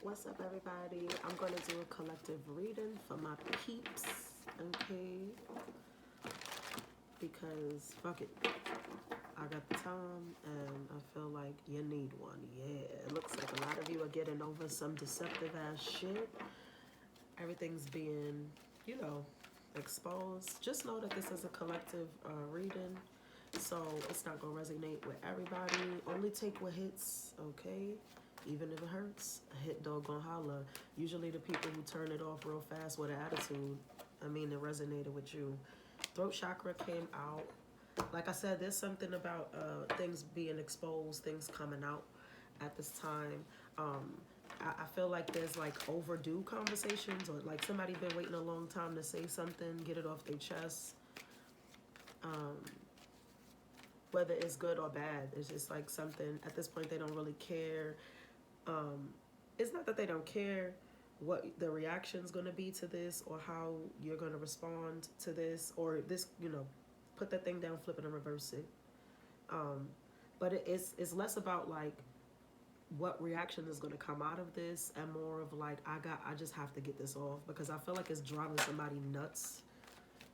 What's up, everybody? I'm going to do a collective reading for my peeps, okay? Because, fuck it, I got the time and I feel like you need one. Yeah, it looks like a lot of you are getting over some deceptive ass shit. Everything's being, exposed. Just know that this is a collective reading, so it's not going to resonate with everybody. Only take what hits, okay? Even if it hurts, a hit dog gonna holler. Usually the people who turn it off real fast with an attitude, it resonated with you. Throat chakra came out. Like I said, there's something about things being exposed, things coming out at this time. I feel like there's like overdue conversations, or like somebody been waiting a long time to say something, get it off their chest. Whether it's good or bad, it's just like something, at this point they don't really care. It's not that they don't care what the reaction's going to be to this or how you're going to respond to this or this, put that thing down, flip it and reverse it. But it's less about like what reaction is going to come out of this and more of like I just have to get this off because I feel like it's driving somebody nuts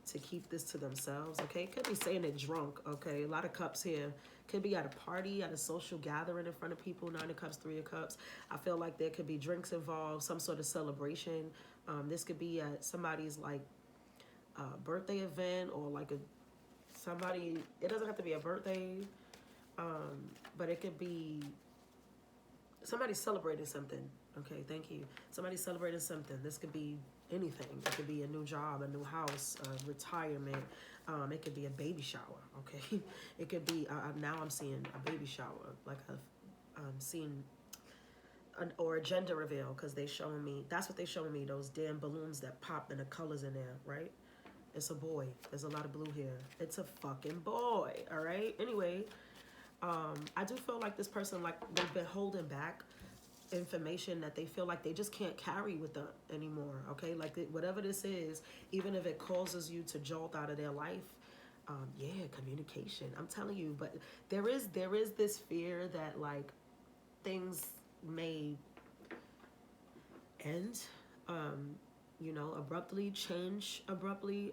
to keep this to themselves, okay? Could be saying it drunk, okay? A lot of cups here. Could be at a party, at a social gathering in front of people, 9 of cups, 3 of cups. I feel like there could be drinks involved, some sort of celebration. This could be at somebody's like birthday event or like somebody, it doesn't have to be a birthday, but it could be somebody celebrating something. Okay, thank you. Somebody celebrating something. This could be anything. It could be a new job, a new house, retirement. It could be a baby shower. Okay, it could be. Now I'm seeing a baby shower, like I'm seeing or a gender reveal because they showing me. That's what they showing me. Those damn balloons that pop and the colors in there, right? It's a boy. There's a lot of blue here. It's a fucking boy. All right. Anyway, I do feel like this person, like they've been holding back information that they feel like they just can't carry with them anymore. Okay, like whatever this is, even if it causes you to jolt out of their life, communication. I'm telling you, but there is this fear that like things may end, abruptly, change abruptly,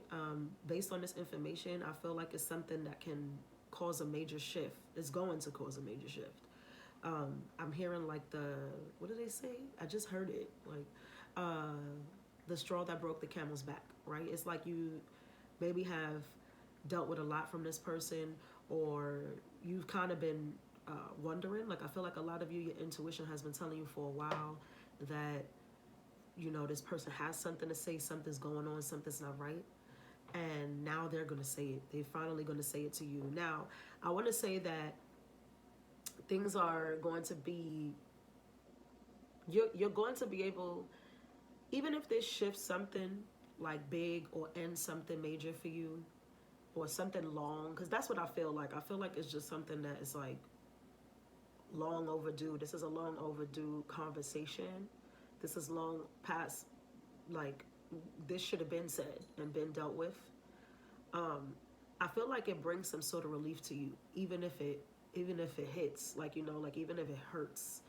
based on this information. I feel like it's something that can cause a major shift. It's going to cause a major shift. I'm hearing like what did they say? I just heard it. Like the straw that broke the camel's back, right? It's like you maybe have dealt with a lot from this person, or you've kind of been wondering. Like I feel like a lot of you, your intuition has been telling you for a while that, this person has something to say, something's going on, something's not right. And now they're going to say it. They're finally going to say it to you. Now, I want to say that things are going to be, you're going to be able, even if this shifts something like big or ends something major for you or something long, because that's what I feel like. I feel like it's just something that is like long overdue. This is a long overdue conversation. This is long past, like, this should have been said and been dealt with. I feel like it brings some sort of relief to you, even if it hits, like, like even if it hurts.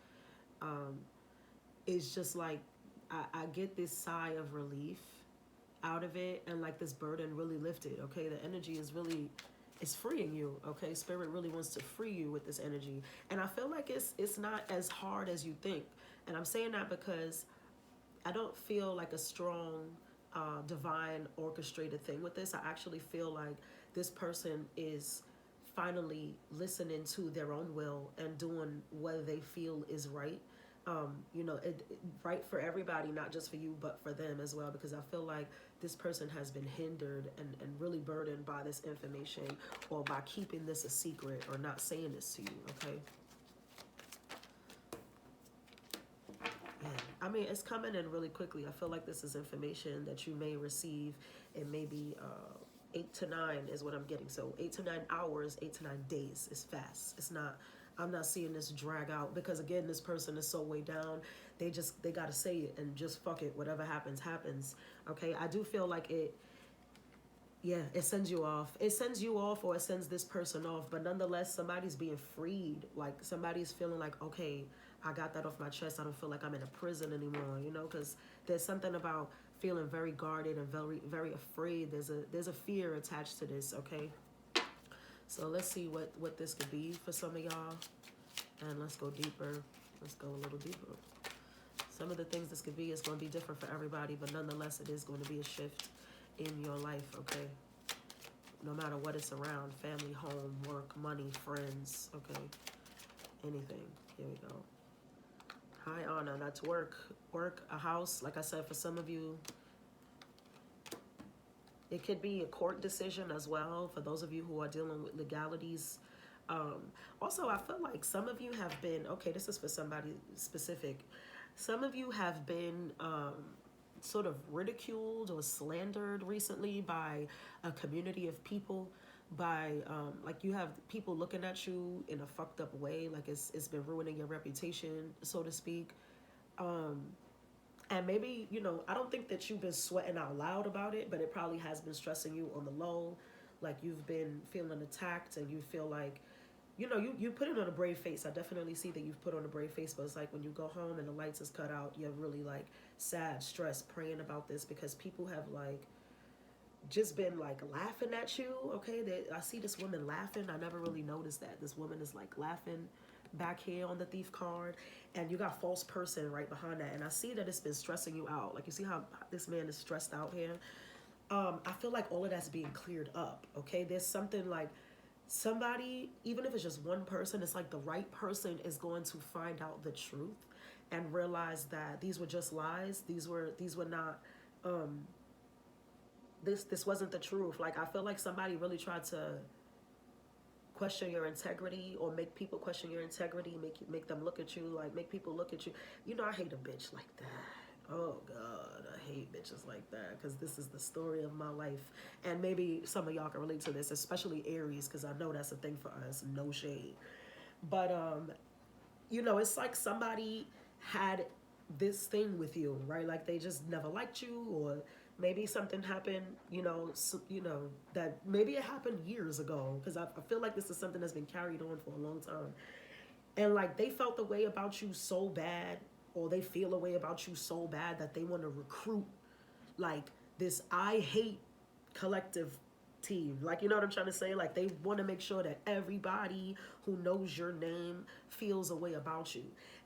It's just like I get this sigh of relief out of it, and like this burden really lifted. Okay, the energy is really, it's freeing you. Okay, spirit really wants to free you with this energy, and I feel like it's not as hard as you think. And I'm saying that because I don't feel like a strong divine orchestrated thing with this. I actually feel like this person is finally listening to their own will and doing what they feel is right. Right for everybody, not just for you, but for them as well, because I feel like this person has been hindered and really burdened by this information, or by keeping this a secret or not saying this to you, okay? It's coming in really quickly. I feel like this is information that you may receive in maybe 8 to 9 is what I'm getting. So 8 to 9 hours, 8 to 9 days is fast. It's not, I'm not seeing this drag out because again, this person is so way down. They got to say it and just fuck it. Whatever happens, happens. Okay. I do feel like it sends you off. It sends you off, or it sends this person off. But nonetheless, somebody's being freed. Like somebody's feeling like, okay, I got that off my chest. I don't feel like I'm in a prison anymore, you know, because there's something about feeling very guarded and very, very afraid. There's a fear attached to this, okay? So let's see what this could be for some of y'all. And let's go deeper. Let's go a little deeper. Some of the things this could be is going to be different for everybody, but nonetheless, it is going to be a shift in your life, okay? No matter what it's around, family, home, work, money, friends, okay? Anything. Here we go. High honor, that's work. Work, a house. Like I said, for some of you, it could be a court decision as well. For those of you who are dealing with legalities. Also, I feel like some of you have been, okay, this is for somebody specific. Some of you have been sort of ridiculed or slandered recently by a community of people. By like you have people looking at you in a fucked up way, like it's been ruining your reputation, so to speak. And maybe, you know, I don't think that you've been sweating out loud about it, but it probably has been stressing you on the low. Like you've been feeling attacked and you feel like, you know, you put it on a brave face. I definitely see that you've put on a brave face, but it's like when you go home and the lights is cut out, you're really like sad, stressed, praying about this because people have like just been like laughing at you, okay? I see this woman laughing. I never really noticed that. This woman is like laughing back here on the thief card, and you got false person right behind that. And I see that it's been stressing you out. Like you see how this man is stressed out here? I feel like all of that's being cleared up, okay? There's something like somebody, even if it's just one person, it's like the right person is going to find out the truth and realize that these were just lies. These were not this wasn't the truth. Like I feel like somebody really tried to question your integrity or make people question your integrity, make them look at you, like make people look at you. You know, I hate a bitch like that. Oh God, I hate bitches like that because this is the story of my life. And maybe some of y'all can relate to this, especially Aries, because I know that's a thing for us, no shade. But you know, it's like somebody had this thing with you, right? Like they just never liked you, or maybe something happened, you know, that maybe it happened years ago, because I feel like this is something that's been carried on for a long time. And like they felt the way about you so bad, or they feel a way about you so bad that they want to recruit like this I hate collective team. Like, you know what I'm trying to say? Like they want to make sure that everybody who knows your name feels a way about you.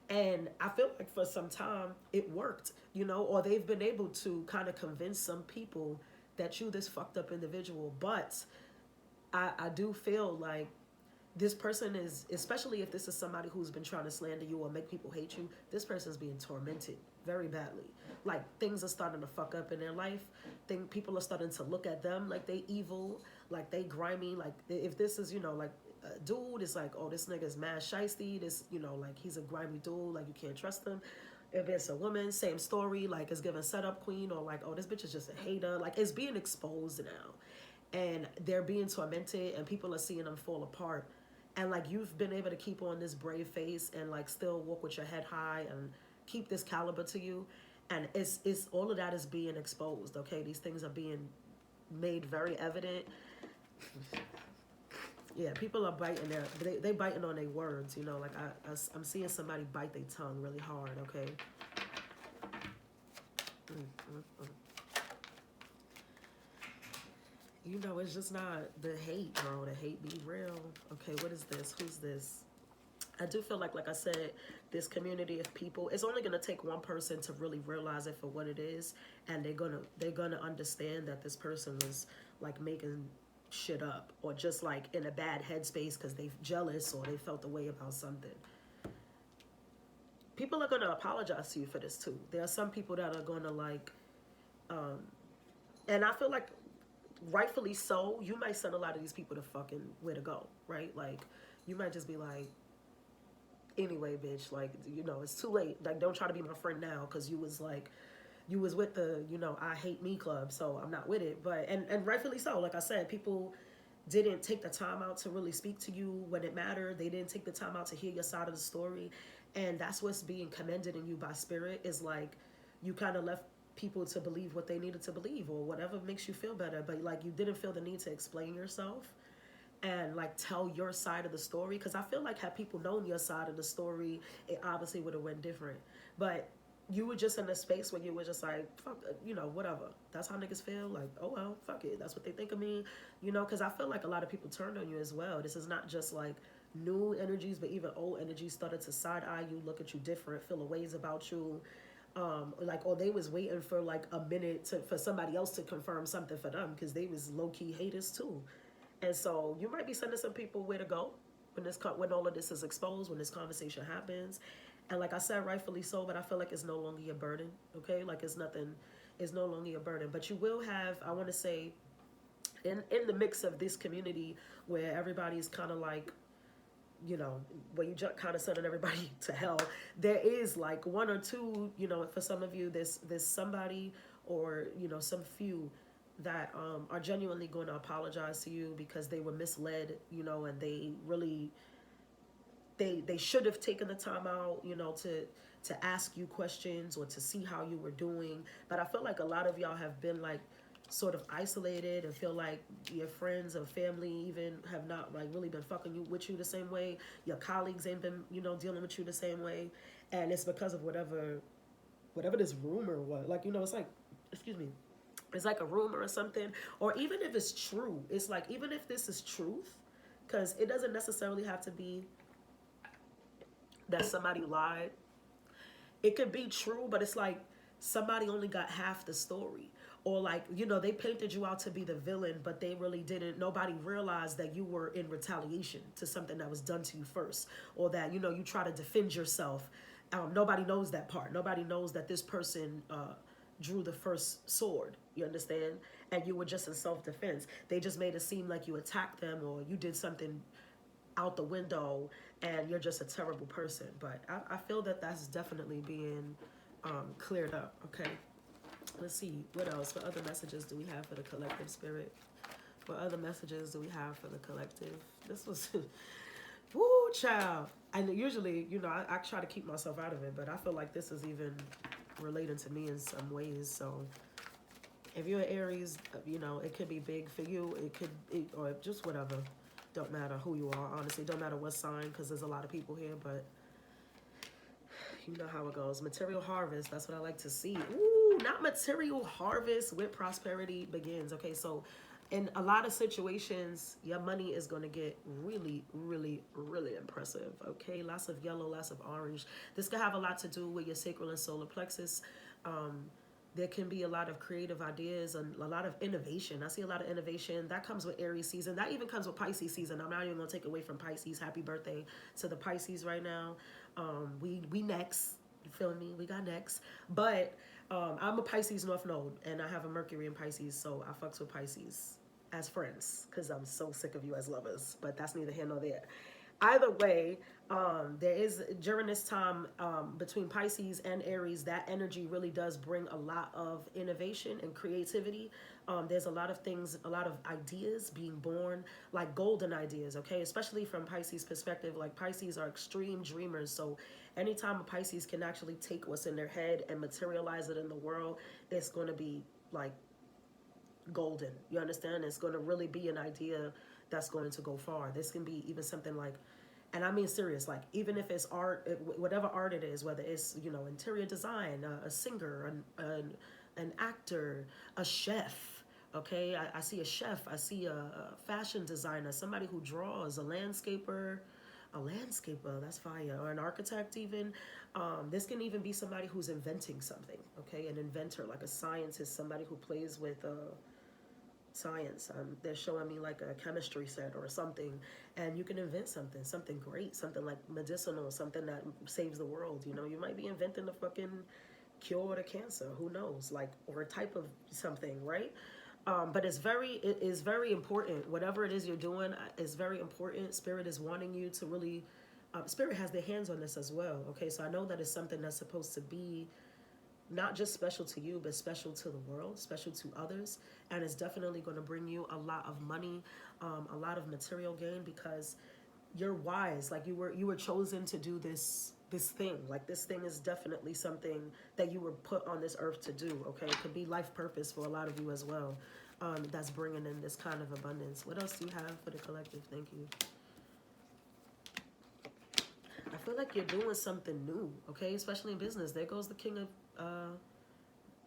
And I feel like for some time it worked, you know, or they've been able to kind of convince some people that you this fucked up individual. But I do feel like this person is, especially if this is somebody who's been trying to slander you or make people hate you, this person's being tormented very badly. Like things are starting to fuck up in their life. People are starting to look at them like they evil, like they grimy. Like if this is, you know, like a dude, it's like, oh, this nigga's mad shiesty. This, you know, like he's a grimy dude. Like you can't trust him. If it's a woman, same story. Like it's giving setup queen, or like, oh, this bitch is just a hater. Like it's being exposed now, and they're being tormented, and people are seeing them fall apart. And like you've been able to keep on this brave face and like still walk with your head high and keep this caliber to you. And it's all of that is being exposed, okay? These things are being made very evident. Yeah, people are biting they biting on their words, you know, like I'm seeing somebody bite their tongue really hard, okay? You know, it's just not the hate, bro. The hate be real. Okay, what is this? Who's this? I do feel like I said, this community of people, it's only gonna take one person to really realize it for what it is, and they're gonna understand that this person was like making shit up, or just like in a bad headspace because they jealous or they felt the way about something. People are gonna apologize to you for this too. There are some people that are gonna like, and I feel like rightfully so, you might send a lot of these people to fucking where to go, right? Like you might just be like, anyway, bitch, like, you know, it's too late. Like, don't try to be my friend now because you was like, you was with the, you know, I hate me club, so I'm not with it. But, and rightfully so, like I said, people didn't take the time out to really speak to you when it mattered. They didn't take the time out to hear your side of the story. And that's what's being commended in you by spirit, is like, you kind of left people to believe what they needed to believe or whatever makes you feel better. But like, you didn't feel the need to explain yourself. and like tell your side of the story, because I feel like had people known your side of the story, it obviously would have went different. But you were just in a space where you were just like, fuck, whatever. That's how niggas feel. Like, oh well, fuck it. That's what they think of me, because I feel like a lot of people turned on you as well. This is not just like new energies, but even old energies started to side eye you, look at you different, feel a ways about you. Like, or they was waiting for like a minute for somebody else to confirm something for them, because they was low-key haters too. And so you might be sending some people where to go when all of this is exposed, when this conversation happens. And like I said, rightfully so, but I feel like it's no longer your burden. Okay, like it's no longer your burden. But you will have, I want to say, in the mix of this community where everybody's kind of like, where you just kind of sending everybody to hell, there is like one or two, for some of you, there's somebody, or some few that are genuinely going to apologize to you because they were misled, and they really, they should have taken the time out, to ask you questions or to see how you were doing. But I feel like a lot of y'all have been like sort of isolated and feel like your friends or family even have not like really been fucking with you the same way. Your colleagues ain't been, dealing with you the same way. And it's because of whatever this rumor was. Like, it's like, excuse me, it's like a rumor or something. Or even if it's true, it's like, even if this is truth, because it doesn't necessarily have to be that somebody lied. It could be true, but it's like somebody only got half the story. Or like, they painted you out to be the villain, but they really didn't. Nobody realized that you were in retaliation to something that was done to you first. Or that, you try to defend yourself. Nobody knows that part. Nobody knows that this person drew the first sword. You understand? And you were just in self-defense. They just made it seem like you attacked them or you did something out the window and you're just a terrible person. But I feel that that's definitely being cleared up. Okay, let's see what else. What other messages do we have for the collective spirit? What other messages do we have for the collective? This was woo, child. And usually, I try to keep myself out of it, but I feel like this is even relating to me in some ways. So if you're an Aries, it could be big for you. Or just whatever. Don't matter who you are, honestly. Don't matter what sign, because there's a lot of people here, but you know how it goes. Material harvest, that's what I like to see. Ooh, not material harvest with prosperity begins. Okay, so in a lot of situations, your money is going to get really, really, really impressive. Okay, lots of yellow, lots of orange. This could have a lot to do with your sacral and solar plexus. There can be a lot of creative ideas and a lot of innovation. I see a lot of innovation. That comes with Aries season. That even comes with Pisces season. I'm not even going to take away from Pisces. Happy birthday to the Pisces right now. We next. You feel me? We got next. But I'm a Pisces North Node, and I have a Mercury in Pisces, so I fucks with Pisces as friends because I'm so sick of you as lovers. But that's neither here nor there. Either way, there is, during this time between Pisces and Aries, that energy really does bring a lot of innovation and creativity. There's a lot of things, a lot of ideas being born, like golden ideas, okay? Especially from Pisces perspective, like Pisces are extreme dreamers. So anytime a Pisces can actually take what's in their head and materialize it in the world, it's going to be like golden. You understand? It's going to really be an idea that's going to go far. This can be even something like, and I mean serious, like even if it's art, whatever art it is, whether it's, interior design, a singer, an actor, a chef, okay? I see a chef, I see a fashion designer, somebody who draws, a landscaper, that's fire, or an architect even. This can even be somebody who's inventing something, okay? An inventor, like a scientist, somebody who plays with science. They're showing me like a chemistry set or something, and you can invent something great, something like medicinal, something that saves the world. You might be inventing a fucking cure to cancer, who knows, like, or a type of something, right? But it is very important. Whatever it is you're doing is very important. Spirit is wanting you to really, Spirit has their hands on this as well. Okay, so I know that it's something that's supposed to be not just special to you, but special to the world, special to others. And it's definitely going to bring you a lot of money, a lot of material gain, because you're wise. Like you were chosen to do this thing. Like this thing is definitely something that you were put on this earth to do. Okay, it could be life purpose for a lot of you as well. that's bringing in this kind of abundance. What else do you have for the collective? Thank you. I feel like you're doing something new, okay? Especially in business. There goes the king of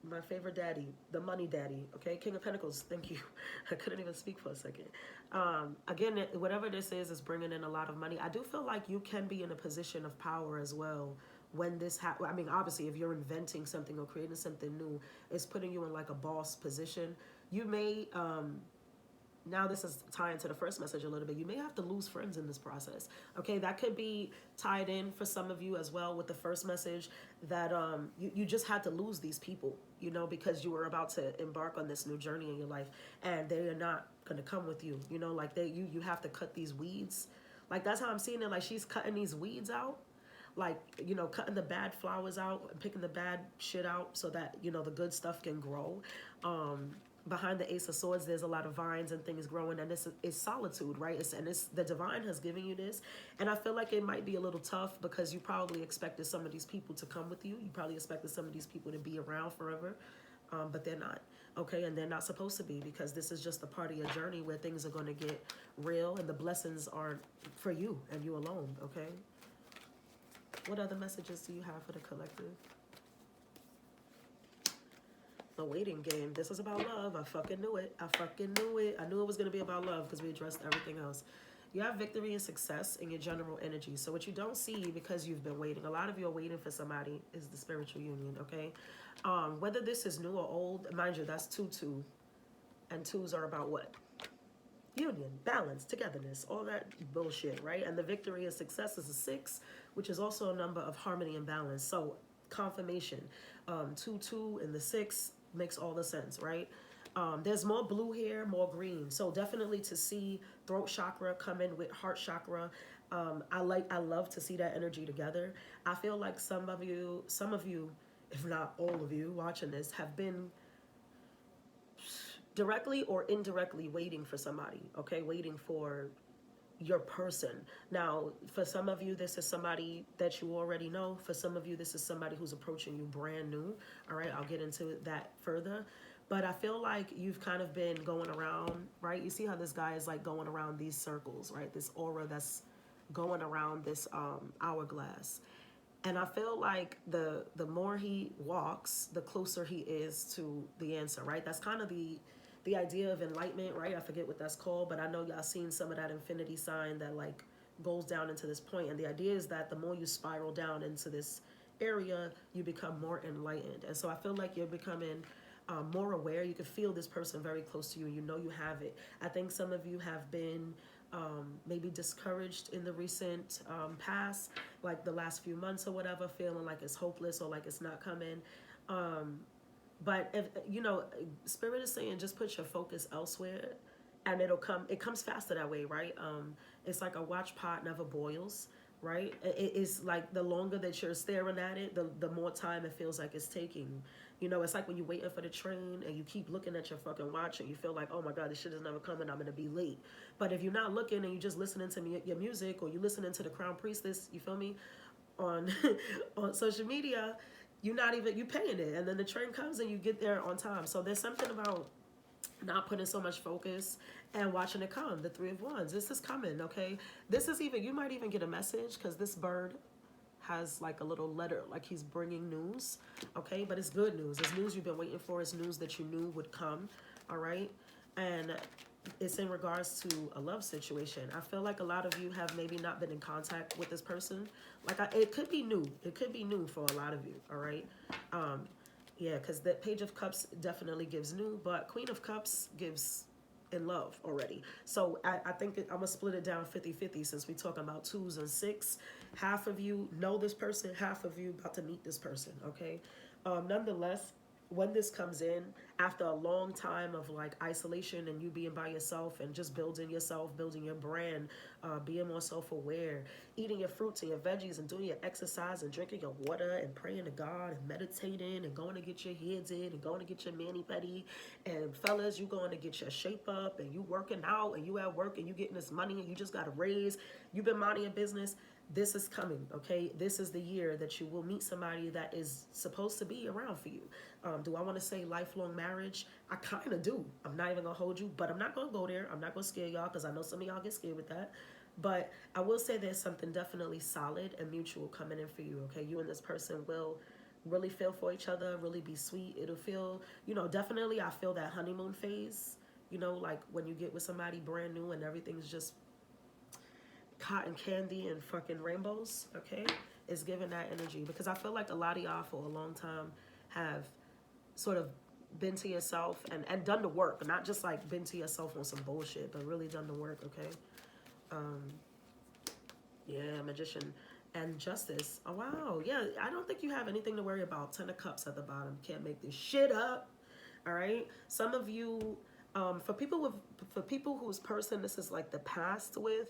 my favorite daddy, the money daddy, okay? King of Pentacles, thank you. I couldn't even speak for a second. Again, whatever this is bringing in a lot of money. I do feel like you can be in a position of power as well when this happens. I mean, obviously, if you're inventing something or creating something new, it's putting you in like a boss position. You may, now this is tying to the first message a little bit, you may have to lose friends in this process. Okay, that could be tied in for some of you as well with the first message, that you just had to lose these people, you know, because you were about to embark on this new journey in your life, and they are not going to come with you, you know, like you have to cut these weeds. Like, that's how I'm seeing it. Like, she's cutting these weeds out, like, you know, cutting the bad flowers out and picking the bad shit out so that, you know, the good stuff can grow. Behind the Ace of Swords, there's a lot of vines and things growing, and it's solitude, right? It's the divine has given you this, and I feel like it might be a little tough because you probably expected some of these people to come with you. You probably expected some of these people to be around forever, but they're not, okay? And they're not supposed to be, because this is just a part of your journey where things are going to get real, and the blessings are for you and you alone, okay? What other messages do you have for the collective? The waiting game. This is about love. I fucking knew it. I fucking knew it. I knew it was going to be about love because we addressed everything else. You have victory and success in your general energy. So what you don't see because you've been waiting, a lot of you are waiting for somebody, is the spiritual union, okay? Whether this is new or old, mind you, that's 2-2. And 2s are about what? Union, balance, togetherness, all that bullshit, right? And the victory and success is a 6, which is also a number of harmony and balance. So confirmation, 2-2 and the 6 makes all the sense, right? There's more blue here, more green. So definitely to see throat chakra come in with heart chakra. I love to see that energy together. I feel like some of you, if not all of you watching this, have been directly or indirectly waiting for somebody, okay? Waiting for your person. Now, for some of you, this is somebody that you already know. For some of you, this is somebody who's approaching you brand new. All right, I'll get into that further. But I feel like you've kind of been going around, right? You see how this guy is like going around these circles, right? This aura that's going around this hourglass. And I feel like the more he walks, the closer he is to the answer, right? That's kind of the idea of enlightenment, right? I forget what that's called, but I know y'all seen some of that infinity sign that like goes down into this point. And the idea is that the more you spiral down into this area, you become more enlightened. And so I feel like you're becoming more aware. You can feel this person very close to you, and you know you have it. I think some of you have been maybe discouraged in the recent past, like the last few months or whatever, feeling like it's hopeless or like it's not coming. But if, you know, Spirit is saying just put your focus elsewhere, and it'll come. It comes faster that way, right? It's like a watch pot never boils, right? It's like the longer that you're staring at it, the more time it feels like it's taking. You know, it's like when you're waiting for the train and you keep looking at your fucking watch and you feel like, oh my God, this shit is never coming, I'm going to be late. But if you're not looking and you're just listening to your music, or you're listening to the Crown Priestess, you feel me, on on social media, you paying it. And then the train comes and you get there on time. So there's something about not putting so much focus and watching it come. The 3 of Wands, this is coming, okay? This is even, you might even get a message because this bird has like a little letter, like he's bringing news, okay? But it's good news. It's news you've been waiting for. It's news that you knew would come, all right? And it's in regards to a love situation. I feel like a lot of you have maybe not been in contact with this person. Like, it could be new. It could be new for a lot of you, all right? Yeah, because the Page of Cups definitely gives new, but Queen of Cups gives in love already. So I think I'm going to split it down 50-50 since we're talking about 2s and 6. Half of you know this person, half of you about to meet this person, okay? Nonetheless, when this comes in, after a long time of like isolation and you being by yourself and just building yourself, building your brand, being more self-aware, eating your fruits and your veggies and doing your exercise and drinking your water and praying to God and meditating and going to get your heads in and going to get your mani-pedi, and fellas, you going to get your shape up and you working out and you at work and you getting this money and you just got a raise, you've been minding your business. this is coming, okay? This is the year that you will meet somebody that is supposed to be around for you. Do I want to say lifelong marriage? I kind of do. I'm not even going to hold you, but I'm not going to go there. I'm not going to scare y'all because I know some of y'all get scared with that. But I will say there's something definitely solid and mutual coming in for you, okay? You and this person will really feel for each other, really be sweet. It'll feel, definitely I feel that honeymoon phase, like when you get with somebody brand new and everything's just cotton candy and fucking rainbows, okay? It's giving that energy because I feel like a lot of y'all for a long time have sort of been to yourself and done the work, not just like been to yourself on some bullshit, but really done the work, okay? Yeah, magician and justice. Oh, wow. Yeah, I don't think you have anything to worry about. 10 of cups at the bottom. Can't make this shit up. All right. Some of you, for people whose person this is like the past with,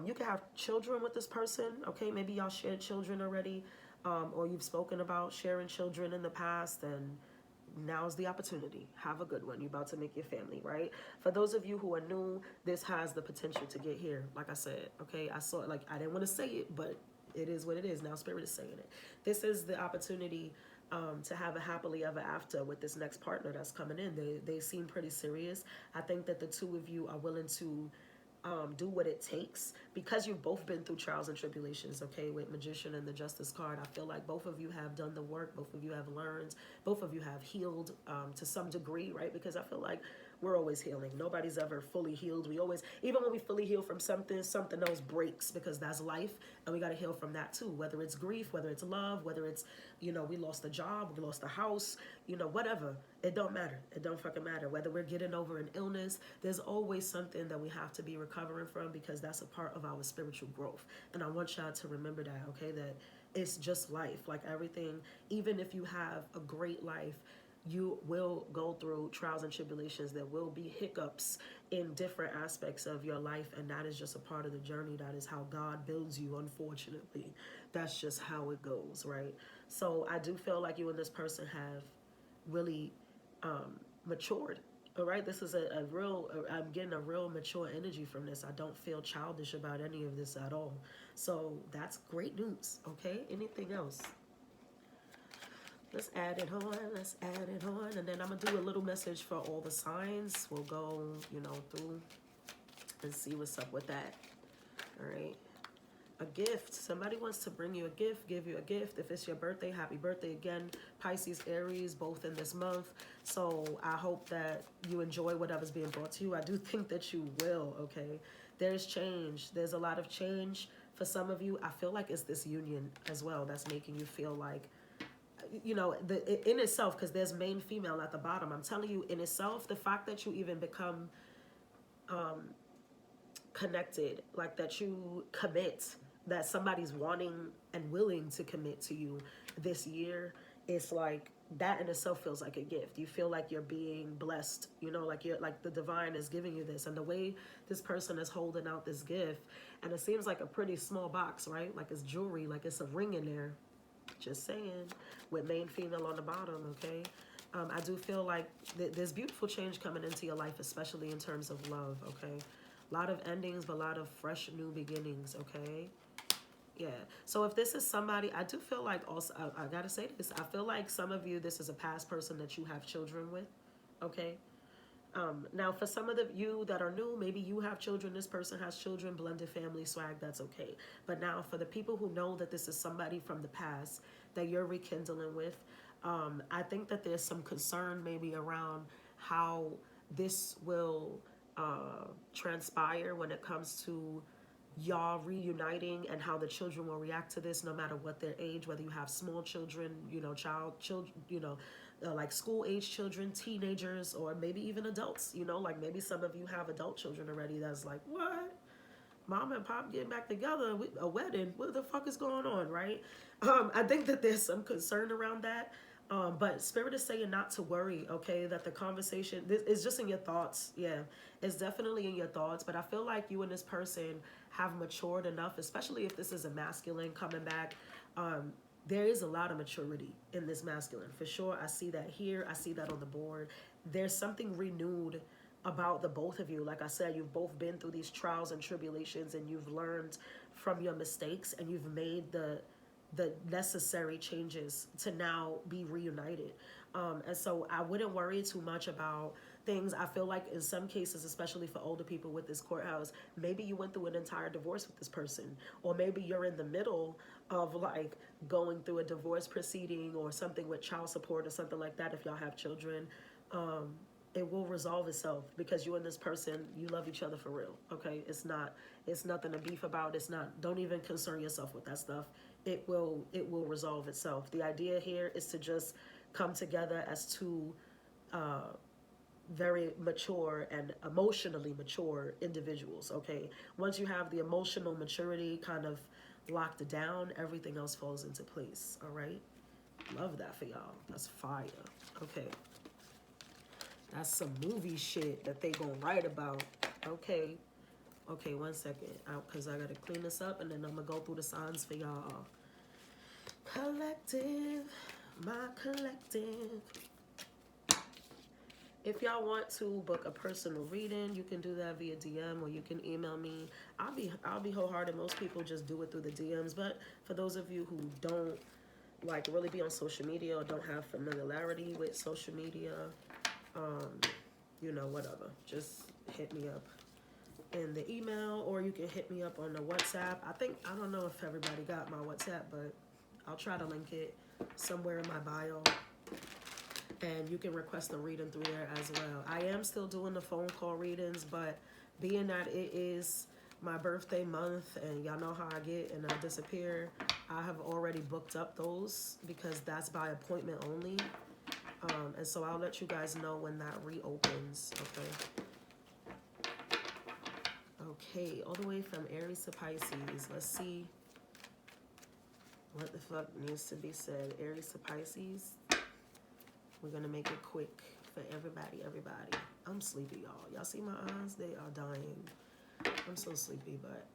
you can have children with this person. Okay, maybe y'all shared children already, or you've spoken about sharing children in the past, and now's the opportunity. Have a good one. You're about to make your family, right? For those of you who are new, this has the potential to get here. Like I said, okay, I saw it. Like, I didn't want to say it, but it is what it is. Now Spirit is saying it. This is the opportunity to have a happily ever after with this next partner that's coming in. They seem pretty serious. I think that the two of you are willing to do what it takes because you've both been through trials and tribulations, okay, with Magician and the Justice card. I feel like both of you have done the work, both of you have learned, both of you have healed to some degree, right? Because I feel like we're always healing. Nobody's ever fully healed. We always, even when we fully heal from something, something else breaks because that's life, and we got to heal from that too, whether it's grief, whether it's love, whether it's, we lost a job, we lost a house, whatever. It don't matter. It don't fucking matter. Whether we're getting over an illness, there's always something that we have to be recovering from because that's a part of our spiritual growth. And I want y'all to remember that, okay, that it's just life. Like everything, even if you have a great life, you will go through trials and tribulations. There will be hiccups in different aspects of your life, and that is just a part of the journey. That is how God builds you, unfortunately. That's just how it goes, right? So I do feel like you and this person have really matured. All right, this is a real, I'm getting a real mature energy from this. I don't feel childish about any of this at all. So that's great news, okay? Anything else? Let's add it on, let's add it on. And then I'm going to do a little message for all the signs. We'll go, through and see what's up with that. All right. A gift. Somebody wants to bring you a gift, give you a gift. If it's your birthday, happy birthday again. Pisces, Aries, both in this month. So I hope that you enjoy whatever's being brought to you. I do think that you will, okay? There's change. There's a lot of change. For some of you, I feel like it's this union as well that's making you feel like, in itself, because there's main female at the bottom. I'm telling you, in itself, the fact that you even become connected, like that you commit, that somebody's wanting and willing to commit to you this year, it's like that in itself feels like a gift. You feel like you're being blessed, like you're like the divine is giving you this. And the way this person is holding out this gift, and it seems like a pretty small box, right? Like it's jewelry, like it's a ring in there. Just saying, with main female on the bottom, okay? I do feel like there's beautiful change coming into your life, especially in terms of love, okay? A lot of endings, but a lot of fresh new beginnings, okay? Yeah. So if this is somebody, I do feel like also, I gotta say this, I feel like some of you, this is a past person that you have children with, okay? Now, for some of you that are new, maybe you have children, this person has children, blended family swag, that's okay. But now, for the people who know that this is somebody from the past that you're rekindling with, I think that there's some concern maybe around how this will transpire when it comes to y'all reuniting and how the children will react to this no matter what their age, whether you have small children, children, like school age children, teenagers, or maybe even adults, like maybe some of you have adult children already that's like, what? Mom and Pop getting back together, a wedding, what the fuck is going on, right? I think that there's some concern around that. But Spirit is saying not to worry, okay? That the conversation, this is just in your thoughts. Yeah, it's definitely in your thoughts. But I feel like you and this person have matured enough, especially if this is a masculine coming back. There is a lot of maturity in this masculine. For sure, I see that here. I see that on the board. There's something renewed about the both of you. Like I said, you've both been through these trials and tribulations, and you've learned from your mistakes, and you've made the necessary changes to now be reunited. And so I wouldn't worry too much about things. I feel like in some cases, especially for older people with this courthouse, maybe you went through an entire divorce with this person, or maybe you're in the middle of like going through a divorce proceeding or something with child support or something like that if y'all have children. It will resolve itself because you and this person, you love each other for real. Okay, it's nothing to beef about. It's not, don't even concern yourself with that stuff. It will resolve itself. The idea here is to just come together as two very mature and emotionally mature individuals. Okay, once you have the emotional maturity kind of locked down, everything else falls into place. All right, love that for y'all. That's fire. Okay, that's some movie shit that they gonna write about. Okay, okay, 1 second, because I gotta clean this up and then I'm gonna go through the signs for y'all. Collective, my collective. If y'all want to book a personal reading, you can do that via DM or you can email me. I'll be wholehearted. Most people just do it through the DMs, but for those of you who don't like really be on social media or don't have familiarity with social media, you know, whatever, just hit me up in the email or you can hit me up on the WhatsApp. I don't know if everybody got my WhatsApp, but I'll try to link it somewhere in my bio. And you can request a reading through there as well. I am still doing the phone call readings, but being that it is my birthday month and y'all know how I get and I disappear, I have already booked up those because that's by appointment only. And so I'll let you guys know when that reopens, okay? Okay, all the way from Aries to Pisces. Let's see what the fuck needs to be said. Aries to Pisces. We're gonna make it quick for everybody. I'm sleepy, y'all. Y'all see my eyes? They are dying. I'm so sleepy, but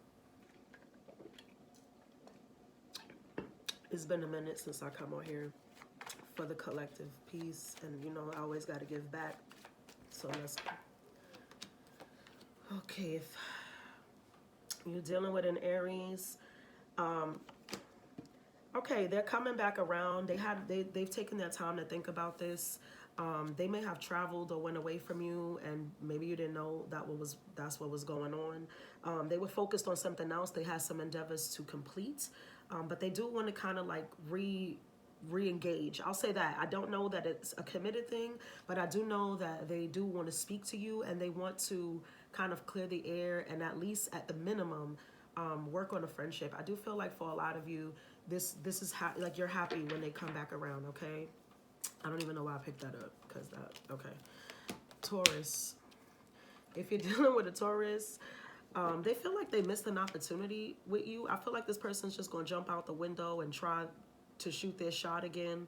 it's been a minute since I come on here for the collective piece. And you know, I always gotta give back. So let's go. Okay, if you're dealing with an Aries, okay, they're coming back around. They've taken their time to think about this. They may have traveled or went away from you, and maybe you didn't know that's what was going on. They were focused on something else. They had some endeavors to complete, but they do want to kind of like re-engage. I'll say that. I don't know that it's a committed thing, but I do know that they do want to speak to you and they want to kind of clear the air and at least at the minimum work on a friendship. I do feel like for a lot of you, this is like you're happy when they come back around. Okay, I don't even know why I picked that up because okay. Taurus, if you're dealing with a Taurus, they feel like they missed an opportunity with you. I feel like this person's just gonna jump out the window and try to shoot their shot again,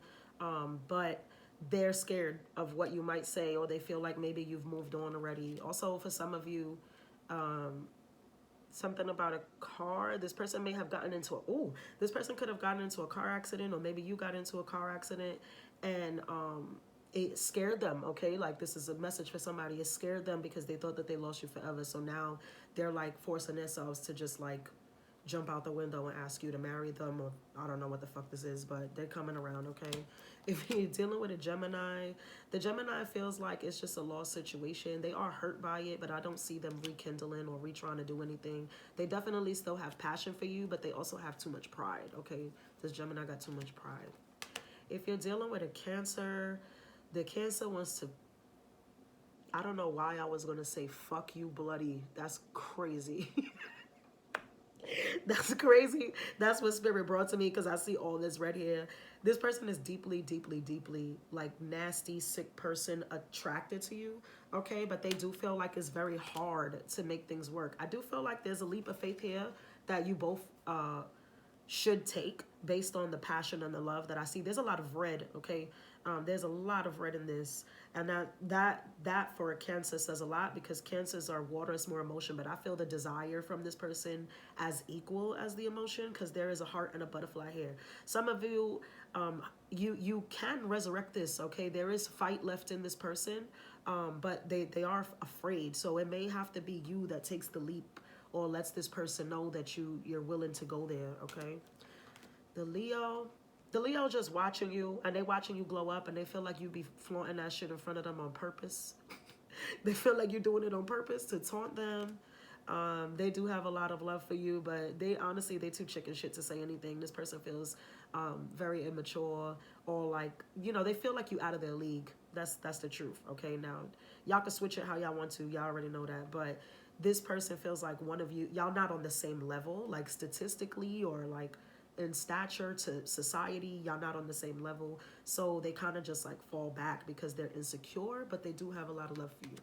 but they're scared of what you might say, or they feel like maybe you've moved on already. Also, for some of you, something about a car. This person may have gotten into this person could have gotten into a car accident, or maybe you got into a car accident and it scared them. Okay, like this is a message for somebody. It scared them because they thought that they lost you forever. So now they're like forcing themselves to just like jump out the window and ask you to marry them, or I don't know what the fuck this is, but they're coming around. Okay, if you're dealing with a Gemini, the Gemini feels like it's just a lost situation. They are hurt by it, but I don't see them rekindling or retrying to do anything. They definitely still have passion for you, but they also have too much pride. Okay, this Gemini got too much pride. If you're dealing with a Cancer, the Cancer wants to, I don't know why I was going to say fuck you bloody. That's crazy. That's crazy. That's what Spirit brought to me because I see all this red here. This person is deeply, deeply, deeply like nasty, sick person attracted to you. Okay, but they do feel like it's very hard to make things work. I do feel like there's a leap of faith here that you both should take based on the passion and the love that I see. There's a lot of red, okay? There's a lot of red in this, and that for a Cancer says a lot, because Cancers are water, it's more emotion. But I feel the desire from this person as equal as the emotion, because there is a heart and a butterfly here. Some of you, you can resurrect this, okay? There is fight left in this person, but they are afraid. So it may have to be you that takes the leap, or lets this person know that you're willing to go there, okay? The Leo just watching you, and they watching you glow up, and they feel like you be flaunting that shit in front of them on purpose. They feel like you're doing it on purpose to taunt them. They do have a lot of love for you, but they honestly, they too chicken shit to say anything. This person feels very immature, or like, you know, they feel like you out of their league. That's the truth, okay? Now, y'all can switch it how y'all want to. Y'all already know that, but this person feels like one of you, y'all not on the same level, like statistically or like in stature to society, y'all not on the same level. So they kind of just like fall back because they're insecure, but they do have a lot of love for you.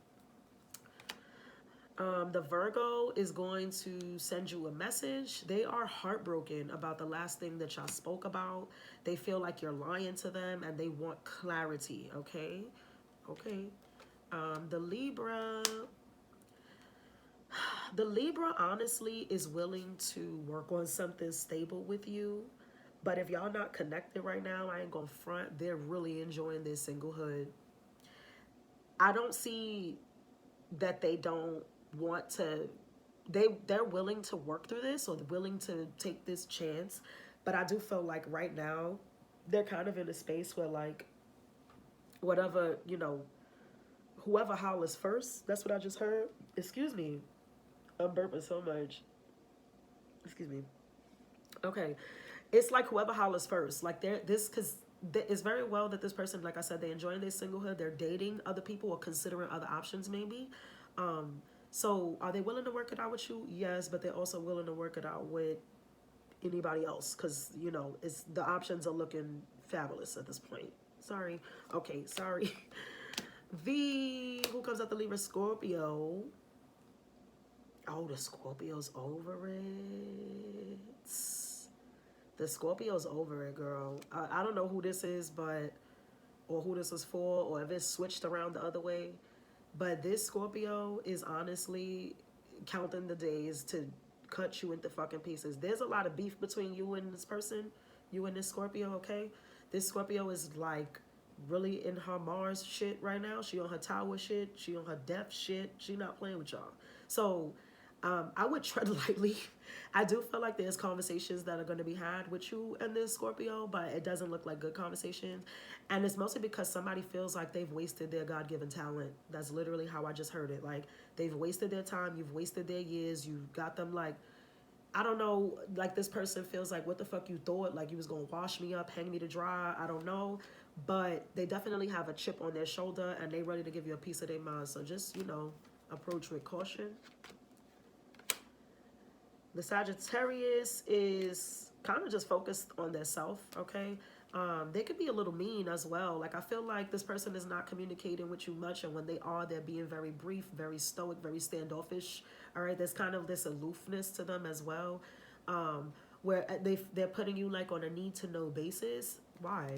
The Virgo is going to send you a message. They are heartbroken about the last thing that y'all spoke about. They feel like you're lying to them, and they want clarity, okay? Okay. The Libra, honestly is willing to work on something stable with you. But if y'all not connected right now, I ain't gonna front. They're really enjoying their singlehood. I don't see that they don't want to. They're willing to work through this, or willing to take this chance. But I do feel like right now they're kind of in a space where, like, whatever, you know, whoever hollers first. That's what I just heard. Excuse me. I'm burping so much. Excuse me. Okay. It's like whoever hollers first. Like, they're this, because it's very well that this person, like I said, they're enjoying their singlehood. They're dating other people or considering other options, maybe. So are they willing to work it out with you? Yes, but they're also willing to work it out with anybody else, because, you know, it's the options are looking fabulous at this point. Sorry. Okay, sorry. Who comes out the Libra? Scorpio. Oh, the Scorpio's over it. The Scorpio's over it, girl. I don't know who this is, but, or who this is for, or if it's switched around the other way. But this Scorpio is honestly counting the days to cut you into fucking pieces. There's a lot of beef between you and this person, you and this Scorpio, okay? This Scorpio is like really in her Mars shit right now. She on her tower shit. She on her death shit. She not playing with y'all. So I would tread lightly. I do feel like there's conversations that are going to be had with you and this Scorpio, but it doesn't look like good conversations. And it's mostly because somebody feels like they've wasted their God-given talent. That's literally how I just heard it. Like, they've wasted their time. You've wasted their years. You got them, like, I don't know, like, this person feels like, what the fuck you thought? Like, you was going to wash me up, hang me to dry? I don't know. But they definitely have a chip on their shoulder, and they ready to give you a piece of their mind. So just, you know, approach with caution. The Sagittarius is kind of just focused on their self, okay? They could be a little mean as well. Like, I feel like this person is not communicating with you much, and when they are, they're being very brief, very stoic, very standoffish, all right? There's kind of this aloofness to them as well, where they're putting you, like, on a need-to-know basis. Why?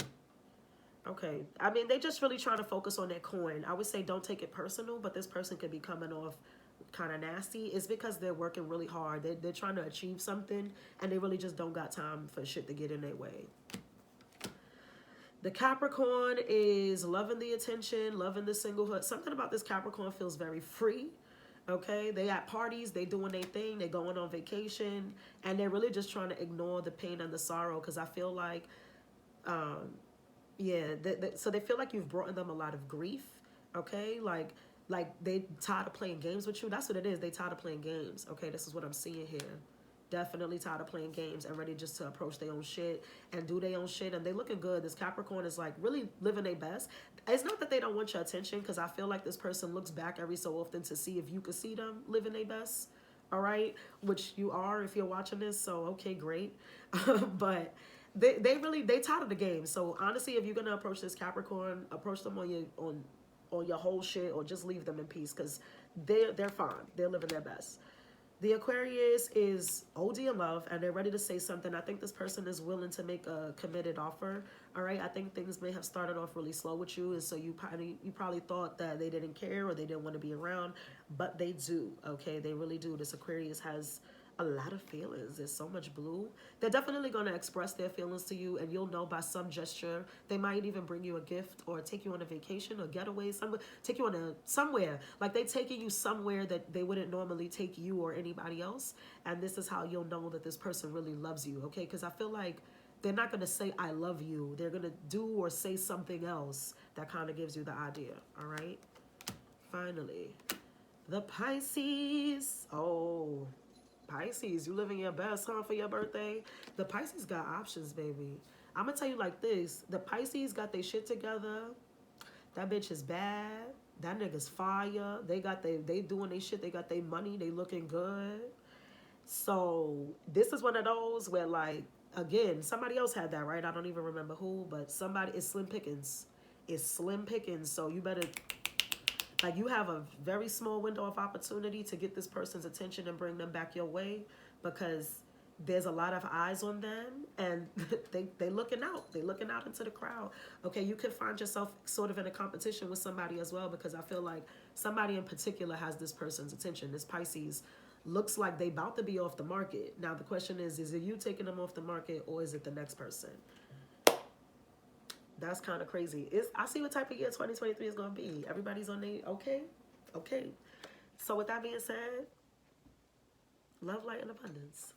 Okay. I mean, they just really trying to focus on their coin. I would say don't take it personal, but this person could be coming off kind of nasty. It's because they're working really hard. They're trying to achieve something, and they really just don't got time for shit to get in their way. The Capricorn is loving the attention, loving the singlehood. Something about this Capricorn feels very free. Okay, they at parties, they doing their thing, they going on vacation, and they're really just trying to ignore the pain and the sorrow, because I feel like yeah, so they feel like you've brought them a lot of grief, okay? Like they tired of playing games with you. That's what it is. They tired of playing games, okay? This is what I'm seeing here. Definitely tired of playing games and ready just to approach their own shit and do their own shit. And they looking good. This Capricorn is like really living their best. It's not that they don't want your attention, because I feel like this person looks back every so often to see if you could see them living their best, all right? Which you are if you're watching this, so okay, great. But they tired of the game. So honestly, if you're gonna approach this Capricorn, approach them on your whole shit, or just leave them in peace, because they're fine. They're living their best. The Aquarius is OD in love and they're ready to say something. I think this person is willing to make a committed offer. All right. I think things may have started off really slow with you. And so you probably thought that they didn't care or they didn't want to be around, but they do. Okay. They really do. This Aquarius has a lot of feelings. There's so much blue. They're definitely going to express their feelings to you, and you'll know by some gesture. They might even bring you a gift or take you on a vacation or getaway somewhere, take you on a somewhere. Like they taking you somewhere that they wouldn't normally take you or anybody else. And this is how you'll know that this person really loves you, okay? Because I feel like they're not going to say I love you. They're going to do or say something else that kind of gives you the idea, all right? Finally, the Pisces. Oh, Pisces, you living your best, huh, for your birthday? The Pisces got options, baby. I'm gonna tell you like this. The Pisces got their shit together. That bitch is bad. That nigga's fire. They doing their shit. They got their money. They looking good. So this is one of those where, like, again, somebody else had that, right? I don't even remember who, but somebody, it's slim pickings. It's slim pickings. So you better, like, you have a very small window of opportunity to get this person's attention and bring them back your way, because there's a lot of eyes on them and they looking out. They looking out into the crowd. Okay, you can find yourself sort of in a competition with somebody as well, because I feel like somebody in particular has this person's attention. This Pisces looks like they about to be off the market. Now the question is it you taking them off the market or is it the next person? That's kind of crazy. I see what type of year 2023 is going to be. Everybody's on their, okay. So with that being said, love, light, and abundance.